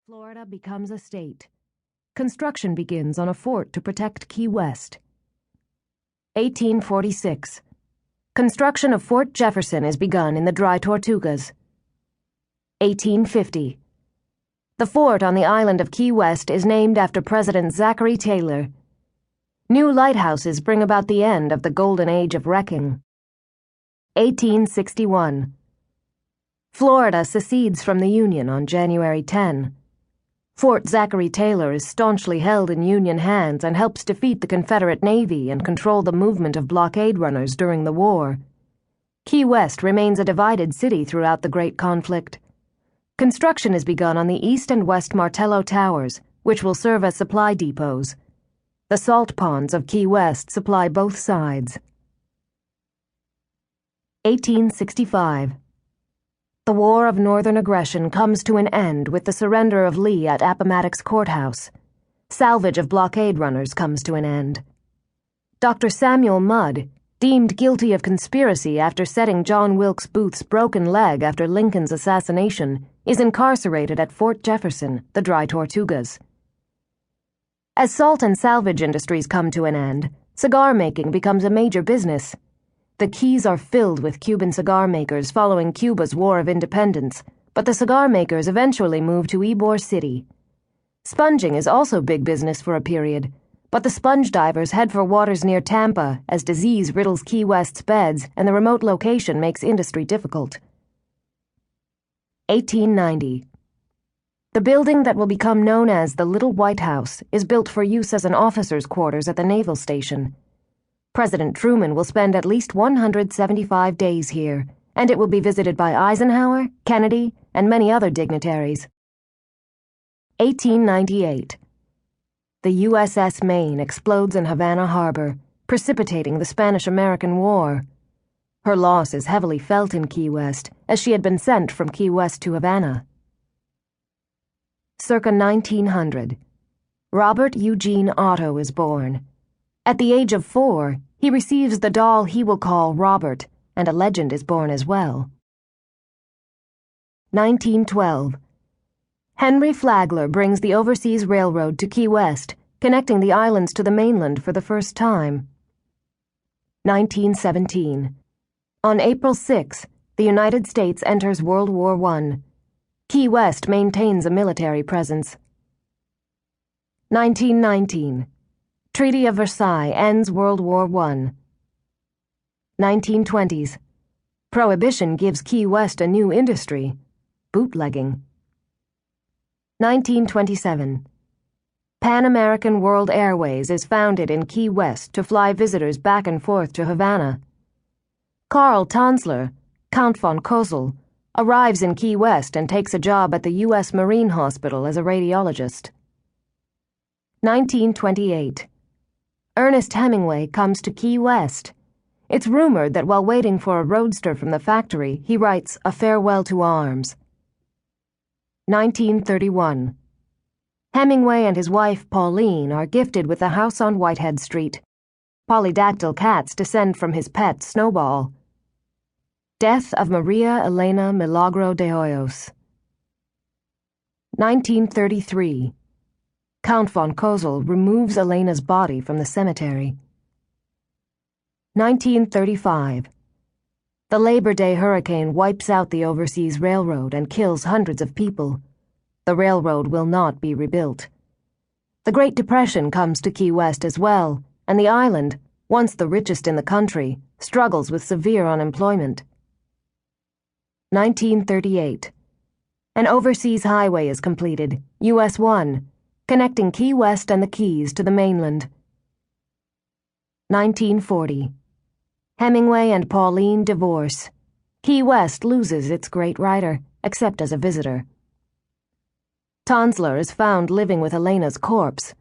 Florida becomes a state. Construction begins on a fort to protect Key West. 1846. Construction of Fort Jefferson is begun in the Dry Tortugas. 1850. The fort on the island of Key West is named after President Zachary Taylor. New lighthouses bring about the end of the golden age of wrecking. 1861. Florida secedes from the Union on January 10. Fort Zachary Taylor is staunchly held in Union hands and helps defeat the Confederate Navy and control the movement of blockade runners during the war. Key West remains a divided city throughout the Great Conflict. Construction is begun on the east and west Martello Towers, which will serve as supply depots. The salt ponds of Key West supply both sides. 1865. The War of Northern Aggression comes to an end with the surrender of Lee at Appomattox Courthouse. Salvage of blockade runners comes to an end. Dr. Samuel Mudd, deemed guilty of conspiracy after setting John Wilkes Booth's broken leg after Lincoln's assassination, is incarcerated at Fort Jefferson, the Dry Tortugas. As salt and salvage industries come to an end, cigar making becomes a major business. The Keys are filled with Cuban cigar makers following Cuba's War of Independence, but the cigar makers eventually move to Ybor City. Sponging is also big business for a period, but the sponge divers head for waters near Tampa as disease riddles Key West's beds and the remote location makes industry difficult. 1890. The building that will become known as the Little White House is built for use as an officer's quarters at the naval station. President Truman will spend at least 175 days here, and it will be visited by Eisenhower, Kennedy, and many other dignitaries. 1898. The USS Maine explodes in Havana Harbor, precipitating the Spanish-American War. Her loss is heavily felt in Key West, as she had been sent from Key West to Havana. Circa 1900. Robert Eugene Otto is born. At the age of 4, he receives the doll he will call Robert, and a legend is born as well. 1912. Henry Flagler brings the Overseas Railroad to Key West, connecting the islands to the mainland for the first time. 1917. On April 6, the United States enters World War I. Key West maintains a military presence. 1919. Treaty of Versailles ends World War I. 1920s. Prohibition gives Key West a new industry, bootlegging. 1927. Pan American World Airways is founded in Key West to fly visitors back and forth to Havana. Karl Tanzler, Count von Cosel, arrives in Key West and takes a job at the U.S. Marine Hospital as a radiologist. 1928. Ernest Hemingway comes to Key West. It's rumored that while waiting for a roadster from the factory, he writes A Farewell to Arms. 1931. Hemingway and his wife, Pauline, are gifted with a house on Whitehead Street. Polydactyl cats descend from his pet, Snowball. Death of Maria Elena Milagro de Hoyos. 1933. Count von Cosel removes Elena's body from the cemetery. 1935. The Labor Day hurricane wipes out the Overseas Railroad and kills hundreds of people. The railroad will not be rebuilt. The Great Depression comes to Key West as well, and the island, once the richest in the country, struggles with severe unemployment. 1938. An overseas highway is completed, US 1, connecting Key West and the Keys to the mainland. 1940. Hemingway and Pauline divorce. Key West loses its great writer, except as a visitor. Tanzler is found living with Elena's corpse.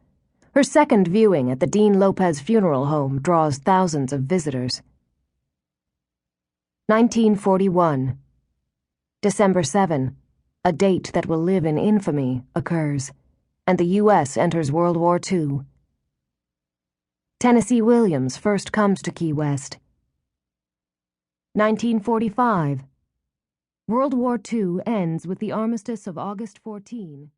Her second viewing at the Dean Lopez Funeral Home draws thousands of visitors. 1941. December 7, a date that will live in infamy, occurs, and the U.S. enters World War II. Tennessee Williams first comes to Key West. 1945. World War II ends with the armistice of August 14.